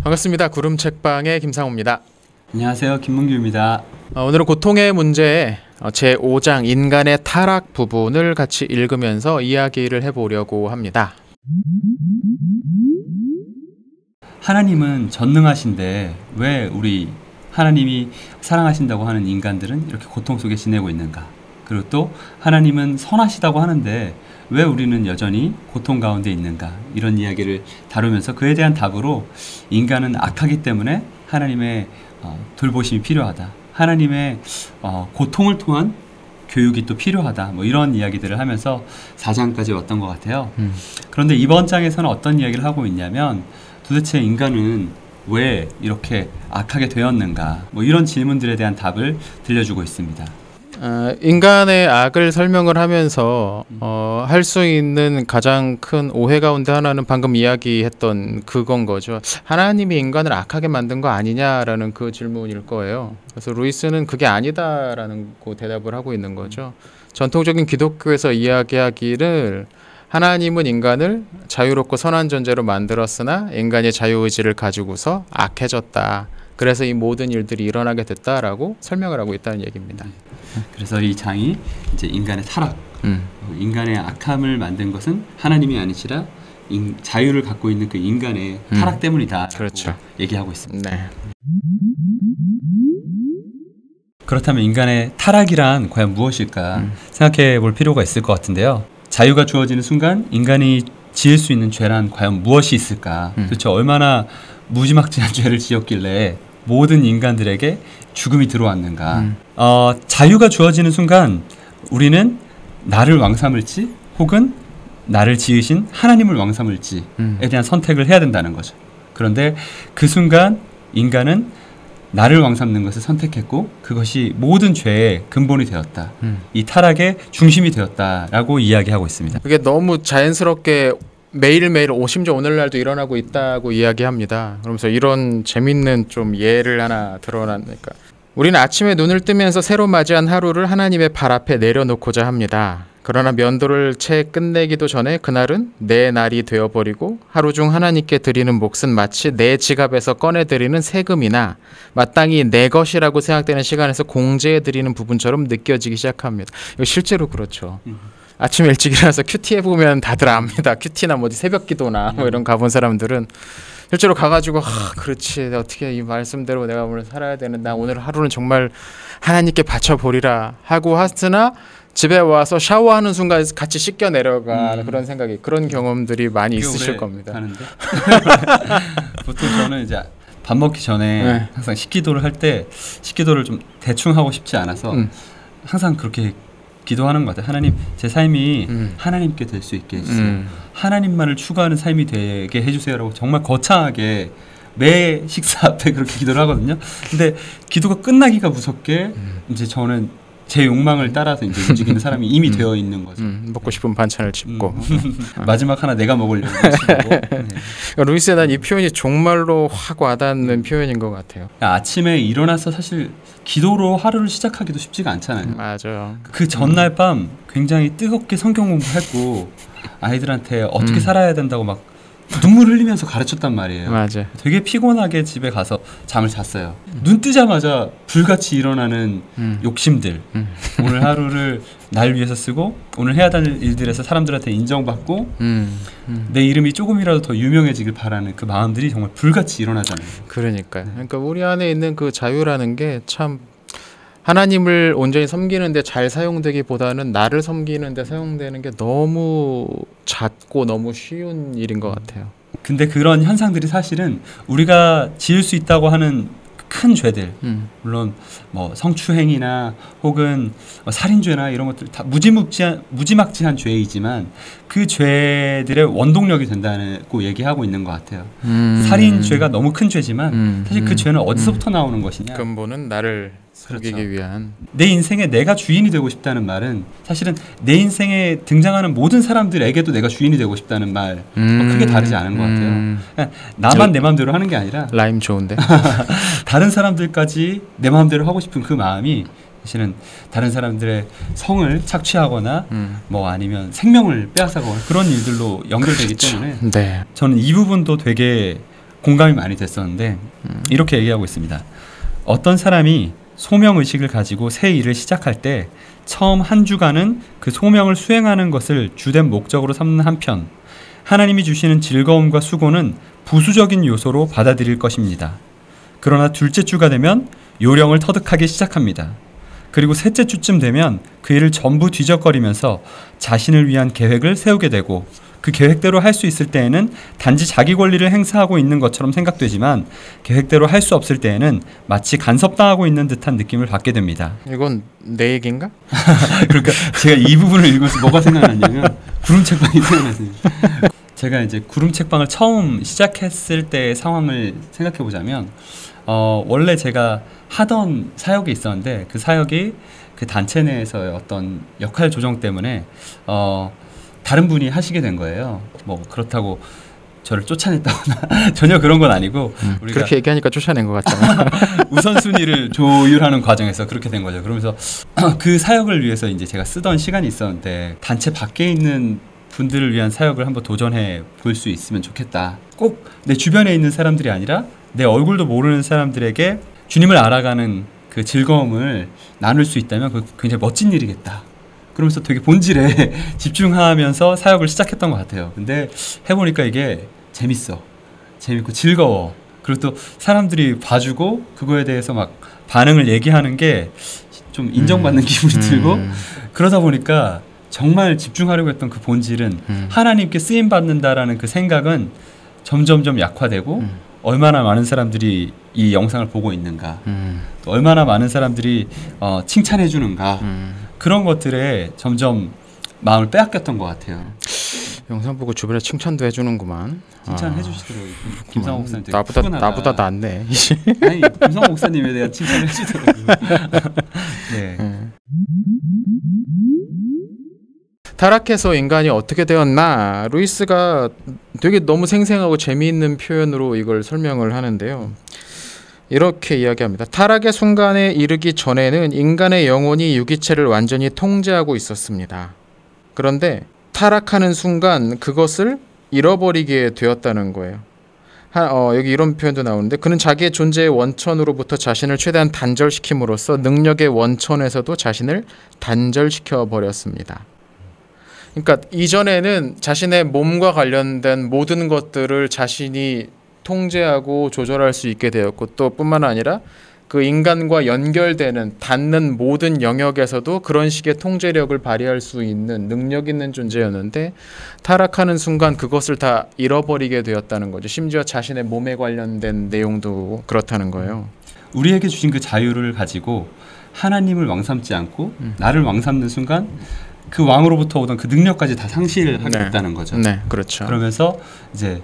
반갑습니다. 구름책방의 김상호입니다. 안녕하세요. 김문규입니다. 오늘은 고통의 문제 제5장 인간의 타락 부분을 같이 읽으면서 이야기를 해보려고 합니다. 하나님은 전능하신데 왜 우리 하나님이 사랑하신다고 하는 인간들은 이렇게 고통 속에 지내고 있는가? 그리고 또 하나님은 선하시다고 하는데 왜 우리는 여전히 고통 가운데 있는가? 이런 이야기를 다루면서 그에 대한 답으로 인간은 악하기 때문에 하나님의 돌보심이 필요하다. 하나님의 고통을 통한 교육이 또 필요하다. 뭐 이런 이야기들을 하면서 4장까지 왔던 것 같아요. 그런데 이번 장에서는 어떤 이야기를 하고 있냐면 도대체 인간은 왜 이렇게 악하게 되었는가? 뭐 이런 질문들에 대한 답을 들려주고 있습니다. 인간의 악을 설명을 하면서 할 수 있는 가장 큰 오해 가운데 하나는 방금 이야기했던 그건 거죠. 하나님이 인간을 악하게 만든 거 아니냐라는 그 질문일 거예요. 그래서 루이스는 그게 아니다라는 대답을 하고 있는 거죠. 전통적인 기독교에서 이야기하기를 하나님은 인간을 자유롭고 선한 존재로 만들었으나 인간의 자유의지를 가지고서 악해졌다. 그래서 이 모든 일들이 일어나게 됐다라고 설명을 하고 있다는 얘기입니다. 그래서 이 장이 이제 인간의 타락, 인간의 악함을 만든 것은 하나님이 아니시라 자유를 갖고 있는 그 인간의 타락 때문이다라고 그렇죠. 얘기하고 있습니다. 네. 그렇다면 인간의 타락이란 과연 무엇일까 생각해 볼 필요가 있을 것 같은데요. 자유가 주어지는 순간 인간이 지을 수 있는 죄란 과연 무엇이 있을까? 도대체 얼마나 무지막지한 죄를 지었길래 모든 인간들에게 죽음이 들어왔는가? 자유가 주어지는 순간 우리는 나를 왕 삼을지 혹은 나를 지으신 하나님을 왕 삼을지에 대한 선택을 해야 된다는 거죠. 그런데 그 순간 인간은 나를 왕 삼는 것을 선택했고 그것이 모든 죄의 근본이 되었다. 이 타락의 중심이 되었다라고 이야기하고 있습니다. 그게 너무 자연스럽게 매일매일 심지어 오늘날도 일어나고 있다고 이야기합니다. 그러면서 이런 재밌는 좀 예를 하나 드러나니까 우리는 아침에 눈을 뜨면서 새로 맞이한 하루를 하나님의 발 앞에 내려놓고자 합니다. 그러나 면도를 채 끝내기도 전에 그날은 내 날이 되어버리고 하루 중 하나님께 드리는 몫은 마치 내 지갑에서 꺼내드리는 세금이나 마땅히 내 것이라고 생각되는 시간에서 공제해드리는 부분처럼 느껴지기 시작합니다. 이거 실제로 그렇죠. 아침에 일찍 일어나서 큐티 해보면 다들 압니다. 큐티나 뭐 새벽기도나 뭐 이런 가본 사람들은 실제로 가가지고 그렇지 어떻게 이 말씀대로 내가 오늘 살아야 되는 나 오늘 하루는 정말 하나님께 바쳐보리라 하고 하으나 집에 와서 샤워하는 순간 같이 씻겨 내려가 그런 생각이 그런 경험들이 많이 있으실 겁니다. 보통 저는 이제 밥 먹기 전에 항상 식기도를 할 때 식기도를 좀 대충 하고 싶지 않아서 항상 그렇게 기도하는 것 같아요. 하나님, 제 삶이 하나님께 될 수 있게 해주세요. 하나님만을 추구하는 삶이 되게 해주세요라고 정말 거창하게 매 식사 앞에 그렇게 기도를 하거든요. 근데 기도가 끝나기가 무섭게 이제 저는 제 욕망을 따라서 이제 움직이는 사람이 이미 되어 있는 거죠. 먹고 싶은 반찬을 집고 마지막 하나 내가 먹으려고 집고. 그러니까 루이스에 난 이 표현이 정말로 확 와닿는 표현인 것 같아요. 아침에 일어나서 사실 기도로 하루를 시작하기도 쉽지가 않잖아요. 맞아요. 그 전날 밤 굉장히 뜨겁게 성경 공부했고 아이들한테 어떻게 살아야 된다고 막 눈물 흘리면서 가르쳤단 말이에요. 맞아요. 되게 피곤하게 집에 가서 잠을 잤어요. 눈 뜨자마자 불같이 일어나는 욕심들. 오늘 하루를 날 위해서 쓰고 오늘 해야 될 일들에서 사람들한테 인정받고 내 이름이 조금이라도 더 유명해지길 바라는 그 마음들이 정말 불같이 일어나잖아요. 그러니까요. 그러니까 우리 안에 있는 그 자유라는 게 참 하나님을 온전히 섬기는데 잘 사용되기보다는 나를 섬기는데 사용되는 게 너무 잦고 너무 쉬운 일인 것 같아요. 근데 그런 현상들이 사실은 우리가 지을 수 있다고 하는 큰 죄들, 물론 뭐 성추행이나 혹은 살인죄나 이런 것들 다 무지막지한 죄이지만 그 죄들의 원동력이 된다고 얘기하고 있는 것 같아요. 살인죄가 너무 큰 죄지만 사실 그 죄는 어디서부터 나오는 것이냐? 근본은 나를 섬기기 위한. 내 인생에 내가 주인이 되고 싶다는 말은 사실은 내 인생에 등장하는 모든 사람들에게도 내가 주인이 되고 싶다는 말 크게 다르지 않은 것 같아요. 나만 내 마음대로 하는 게 아니라 라임 좋은데. 다른 사람들까지 내 마음대로 하고 싶은 그 마음이 사실은 다른 사람들의 성을 착취하거나 뭐 아니면 생명을 빼앗아가거나 그런 일들로 연결되기 그렇죠. 때문에 네. 저는 이 부분도 되게 공감이 많이 됐었는데 이렇게 얘기하고 있습니다. 어떤 사람이 소명의식을 가지고 새 일을 시작할 때 처음 한 주간은 그 소명을 수행하는 것을 주된 목적으로 삼는 한편 하나님이 주시는 즐거움과 수고는 부수적인 요소로 받아들일 것입니다. 그러나 둘째 주가 되면 요령을 터득하기 시작합니다. 그리고 셋째 주쯤 되면 그 일을 전부 뒤적거리면서 자신을 위한 계획을 세우게 되고 그 계획대로 할 수 있을 때에는 단지 자기 권리를 행사하고 있는 것처럼 생각되지만 계획대로 할 수 없을 때에는 마치 간섭당하고 있는 듯한 느낌을 받게 됩니다. 이건 내 얘기인가? 그러니까 제가 이 부분을 읽으면서 뭐가 생각났냐면 구름책방이 생각났어요. 제가 이제 구름책방을 처음 시작했을 때의 상황을 생각해 보자면 원래 제가 하던 사역이 있었는데 그 사역이 그 단체 내에서의 어떤 역할 조정 때문에 다른 분이 하시게 된 거예요. 뭐 그렇다고 저를 쫓아냈다거나 전혀 그런 건 아니고 우리가 그렇게 얘기하니까 쫓아낸 것 같잖아. 우선순위를 조율하는 과정에서 그렇게 된 거죠. 그러면서 그 사역을 위해서 이제 제가 쓰던 시간이 있었는데 단체 밖에 있는 분들을 위한 사역을 한번 도전해 볼 수 있으면 좋겠다. 꼭 내 주변에 있는 사람들이 아니라 내 얼굴도 모르는 사람들에게 주님을 알아가는 그 즐거움을 나눌 수 있다면 그 굉장히 멋진 일이겠다. 그러면서 되게 본질에 집중하면서 사역을 시작했던 것 같아요. 근데 해보니까 이게 재밌고 즐거워. 그리고 또 사람들이 봐주고 그거에 대해서 막 반응을 얘기하는 게 좀 인정받는 기분이 들고 그러다 보니까 정말 집중하려고 했던 그 본질은 하나님께 쓰임받는다라는 그 생각은 점점점 약화되고 얼마나 많은 사람들이 이 영상을 보고 있는가 또 얼마나 많은 사람들이 칭찬해 주는가 그런 것들에 점점 마음을 빼앗겼던 것 같아요. 영상 보고 주변에 칭찬도 해주는구만. 칭찬해 주시더라고요. 김상호 목사님 되게 나보다 낫네. 아니 김상호 목사님에 대한 칭찬을 해주더라고요. 네. 타락해서 인간이 어떻게 되었나? 루이스가 되게 너무 생생하고 재미있는 표현으로 이걸 설명을 하는데요. 이렇게 이야기합니다. 타락의 순간에 이르기 전에는 인간의 영혼이 유기체를 완전히 통제하고 있었습니다. 그런데 타락하는 순간 그것을 잃어버리게 되었다는 거예요. 여기 이런 표현도 나오는데 그는 자기의 존재의 원천으로부터 자신을 최대한 단절시킴으로써 능력의 원천에서도 자신을 단절시켜 버렸습니다. 그러니까 이전에는 자신의 몸과 관련된 모든 것들을 자신이 통제하고 조절할 수 있게 되었고 또 뿐만 아니라 그 인간과 연결되는 닿는 모든 영역에서도 그런 식의 통제력을 발휘할 수 있는 능력 있는 존재였는데 타락하는 순간 그것을 다 잃어버리게 되었다는 거죠. 심지어 자신의 몸에 관련된 내용도 그렇다는 거예요. 우리에게 주신 그 자유를 가지고 하나님을 왕삼지 않고 나를 왕삼는 순간 그 왕으로부터 오던 그 능력까지 다 상실하게 됐다는 거죠. 네, 그렇죠. 그러면서 이제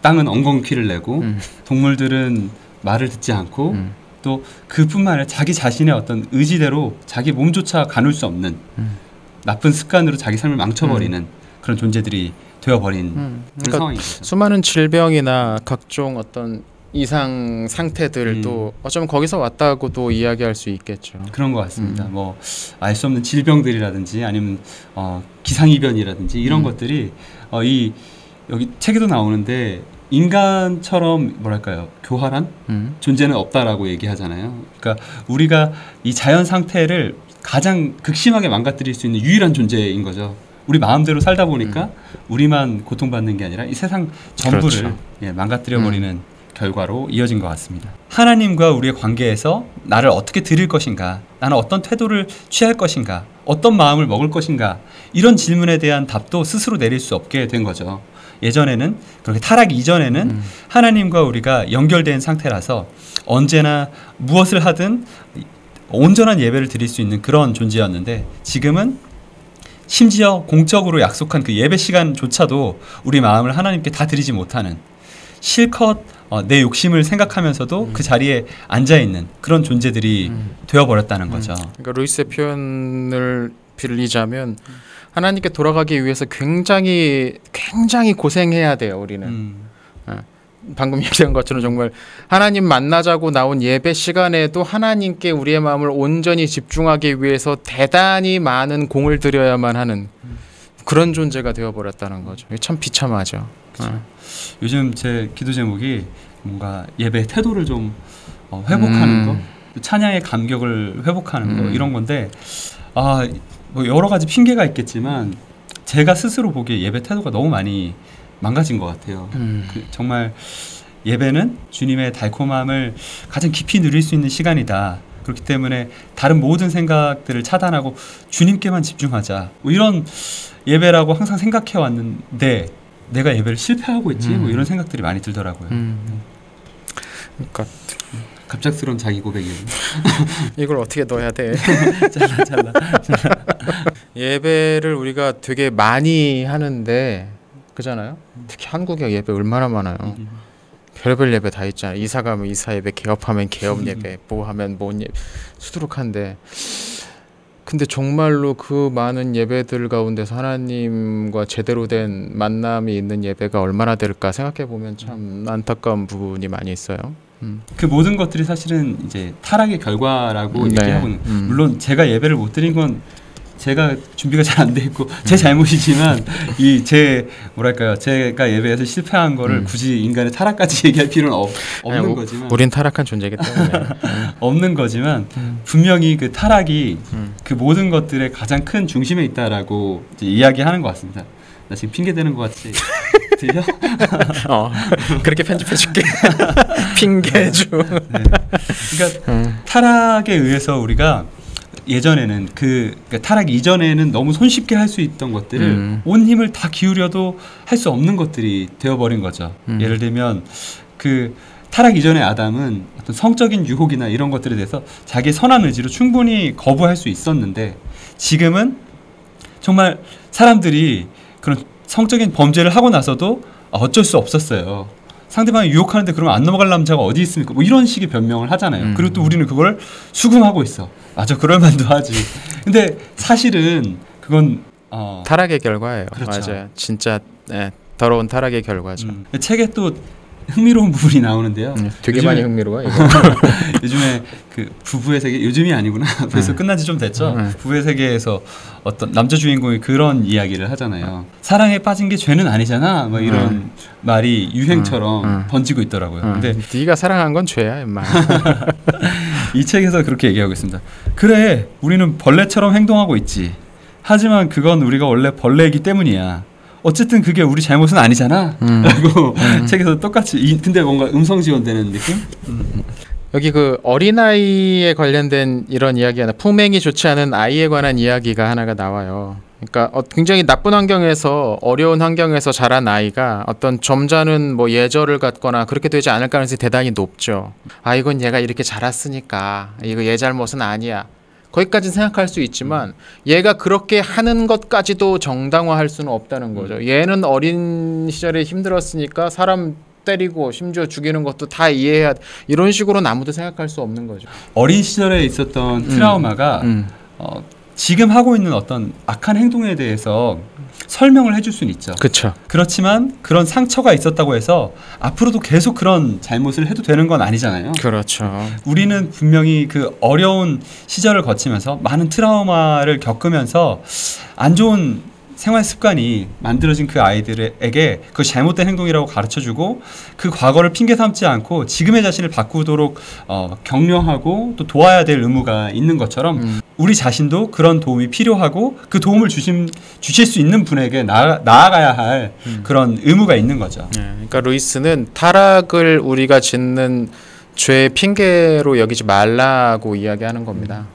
땅은 엉겅퀴를 내고 동물들은 말을 듣지 않고 또 그뿐만 아니라 자기 자신의 어떤 의지대로 자기 몸조차 가눌 수 없는 나쁜 습관으로 자기 삶을 망쳐버리는 그런 존재들이 되어버린 그런 상황인 거죠. 수많은 질병이나 각종 어떤 이상 상태들도 어쩌면 거기서 왔다고도 이야기할 수 있겠죠. 그런 것 같습니다. 뭐 알 수 없는 질병들이라든지 아니면 기상이변이라든지 이런 것들이 여기 책에도 나오는데 인간처럼 뭐랄까요 교활한 존재는 없다라고 얘기하잖아요. 그러니까 우리가 이 자연 상태를 가장 극심하게 망가뜨릴 수 있는 유일한 존재인 거죠. 우리 마음대로 살다 보니까 우리만 고통받는 게 아니라 이 세상 전부를 그렇죠. 망가뜨려버리는 결과로 이어진 것 같습니다. 하나님과 우리의 관계에서 나를 어떻게 드릴 것인가, 나는 어떤 태도를 취할 것인가, 어떤 마음을 먹을 것인가 이런 질문에 대한 답도 스스로 내릴 수 없게 된 거죠. 예전에는 그렇게 타락 이전에는 하나님과 우리가 연결된 상태라서 언제나 무엇을 하든 온전한 예배를 드릴 수 있는 그런 존재였는데 지금은 심지어 공적으로 약속한 그 예배 시간조차도 우리 마음을 하나님께 다 드리지 못하는 실컷 내 욕심을 생각하면서도 그 자리에 앉아 있는 그런 존재들이 되어버렸다는 거죠. 그러니까 루이스의 표현을 빌리자면 하나님께 돌아가기 위해서 굉장히 고생해야 돼요. 우리는 방금 얘기한 것처럼 정말 하나님 만나자고 나온 예배 시간에도 하나님께 우리의 마음을 온전히 집중하기 위해서 대단히 많은 공을 들여야만 하는 그런 존재가 되어버렸다는 거죠. 참 비참하죠. 요즘 제 기도 제목이 뭔가 예배 태도를 좀 회복하는 거, 찬양의 감격을 회복하는 거 이런 건데 뭐 여러 가지 핑계가 있겠지만 제가 스스로 보기에 예배 태도가 너무 많이 망가진 것 같아요. 정말 예배는 주님의 달콤함을 가장 깊이 누릴 수 있는 시간이다. 그렇기 때문에 다른 모든 생각들을 차단하고 주님께만 집중하자. 뭐 이런 예배라고 항상 생각해 왔는데 내가 예배를 실패하고 있지? 뭐 이런 생각들이 많이 들더라고요. 그러니까 갑작스러운 자기 고백이에요. 이걸 어떻게 넣어야 돼? 잘라. 예배를 우리가 되게 많이 하는데 그잖아요. 특히 한국의 예배 얼마나 많아요. 별별 예배 다 있잖아요. 이사 가면 이사 예배, 개업하면 개업 예배, 뭐 하면 뭐 예배, 수두룩한데 근데 정말로 그 많은 예배들 가운데서 하나님과 제대로 된 만남이 있는 예배가 얼마나 될까 생각해 보면 참 안타까운 부분이 많이 있어요. 그 모든 것들이 사실은 이제 타락의 결과라고 얘기하고는 물론 제가 예배를 못 드린 건 제가 준비가 잘 안 돼 있고 제 잘못이지만 제가 예배에서 실패한 거를 굳이 인간의 타락까지 얘기할 필요는 없는 거지만 우린 타락한 존재이기 때문에 없는 거지만 분명히 그 타락이 그 모든 것들의 가장 큰 중심에 있다라고 이제 이야기하는 것 같습니다. 나 지금 핑계 대는 것 같지? 들려? 그렇게 편집해줄게. 핑계주. 네. 그러니까 타락에 의해서 우리가 예전에는 그러니까 타락 이전에는 너무 손쉽게 할 수 있던 것들을 온 힘을 다 기울여도 할 수 없는 것들이 되어버린 거죠. 예를 들면 그 타락 이전의 아담은 어떤 성적인 유혹이나 이런 것들에 대해서 자기의 선한 의지로 충분히 거부할 수 있었는데 지금은 정말 사람들이 그런 성적인 범죄를 하고 나서도 어쩔 수 없었어요. 상대방이 유혹하는데 그러면 안 넘어갈 남자가 어디 있습니까? 뭐 이런 식의 변명을 하잖아요. 그리고 또 우리는 그걸 수긍하고 있어. 맞아, 그럴 만도 하지. 근데 사실은 그건 타락의 결과예요. 그렇죠. 맞아요. 진짜 더러운 타락의 결과죠. 책에 또 흥미로운 부분이 나오는데요. 되게 많이 흥미로워요. 요즘에 그 부부의 세계, 요즘이 아니구나. 벌써 끝난 지 좀 됐죠. 부부의 세계에서 어떤 남자 주인공이 그런 이야기를 하잖아요. 사랑에 빠진 게 죄는 아니잖아. 뭐 이런 말이 유행처럼 번지고 있더라고요. 근데 네가 사랑한 건 죄야, 임마. 이 책에서 그렇게 얘기하고 있습니다. 그래, 우리는 벌레처럼 행동하고 있지. 하지만 그건 우리가 원래 벌레이기 때문이야. 어쨌든 그게 우리 잘못은 아니잖아. 라고 책에서 똑같이 근데 뭔가 음성 지원되는 느낌? 여기 그 어린아이에 관련된 이런 이야기가 품행이 좋지 않은 아이에 관한 이야기가 하나가 나와요. 그러니까 굉장히 나쁜 환경에서 어려운 환경에서 자란 아이가 어떤 점잖은 뭐 예절을 갖거나 그렇게 되지 않을 가능성이 대단히 높죠. 이건 얘가 이렇게 자랐으니까 이거 얘 잘못은 아니야. 거기까지 생각할 수 있지만 얘가 그렇게 하는 것까지도 정당화할 수는 없다는 거죠. 얘는 어린 시절에 힘들었으니까 사람 때리고 심지어 죽이는 것도 다 이해해야 이런 식으로는 아무도 생각할 수 없는 거죠. 어린 시절에 있었던 트라우마가 지금 하고 있는 어떤 악한 행동에 대해서 설명을 해줄 수는 있죠. 그렇죠. 그렇지만 그런 상처가 있었다고 해서 앞으로도 계속 그런 잘못을 해도 되는 건 아니잖아요. 그렇죠. 우리는 분명히 그 어려운 시절을 거치면서 많은 트라우마를 겪으면서 안 좋은 생활 습관이 만들어진 그 아이들에게 그 잘못된 행동이라고 가르쳐주고 그 과거를 핑계 삼지 않고 지금의 자신을 바꾸도록 격려하고 또 도와야 될 의무가 있는 것처럼 우리 자신도 그런 도움이 필요하고 그 도움을 주실 수 있는 분에게 나아가야 할 그런 의무가 있는 거죠. 그러니까 루이스는 타락을 우리가 짓는 죄의 핑계로 여기지 말라고 이야기하는 겁니다.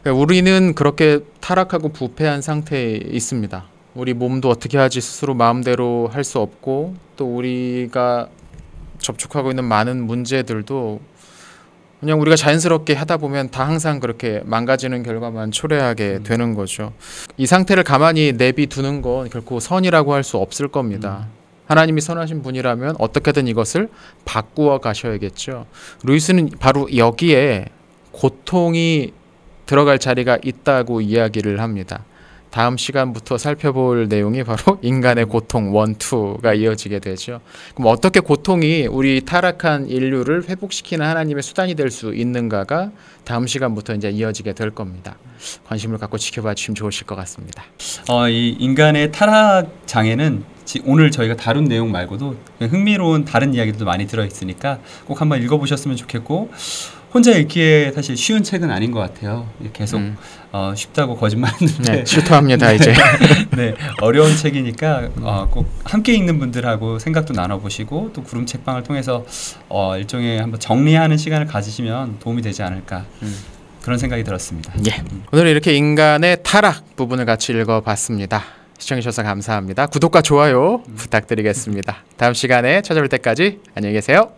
우리는 그렇게 타락하고 부패한 상태에 있습니다. 우리 몸도 어떻게 하지 스스로 마음대로 할 수 없고 또 우리가 접촉하고 있는 많은 문제들도 그냥 우리가 자연스럽게 하다 보면 다 항상 그렇게 망가지는 결과만 초래하게 되는 거죠. 이 상태를 가만히 내비두는 건 결코 선이라고 할 수 없을 겁니다. 하나님이 선하신 분이라면 어떻게든 이것을 바꾸어 가셔야겠죠. 루이스는 바로 여기에 고통이 들어갈 자리가 있다고 이야기를 합니다. 다음 시간부터 살펴볼 내용이 바로 인간의 고통 1, 2가 이어지게 되죠. 그럼 어떻게 고통이 우리 타락한 인류를 회복시키는 하나님의 수단이 될 수 있는가가 다음 시간부터 이제 이어지게 될 겁니다. 관심을 갖고 지켜봐 주시면 좋으실 것 같습니다. 이 인간의 타락 장애는 오늘 저희가 다룬 내용 말고도 흥미로운 다른 이야기들도 많이 들어있으니까 꼭 한번 읽어보셨으면 좋겠고, 혼자 읽기에 사실 쉬운 책은 아닌 것 같아요. 계속 쉽다고 거짓말했는데 네, 실토합니다 이제. 네, 어려운 책이니까 꼭 함께 읽는 분들하고 생각도 나눠보시고 또 구름 책방을 통해서 일종의 한번 정리하는 시간을 가지시면 도움이 되지 않을까 그런 생각이 들었습니다. 예, 오늘 이렇게 인간의 타락 부분을 같이 읽어봤습니다. 시청해주셔서 감사합니다. 구독과 좋아요 부탁드리겠습니다. 다음 시간에 찾아올 때까지 안녕히 계세요.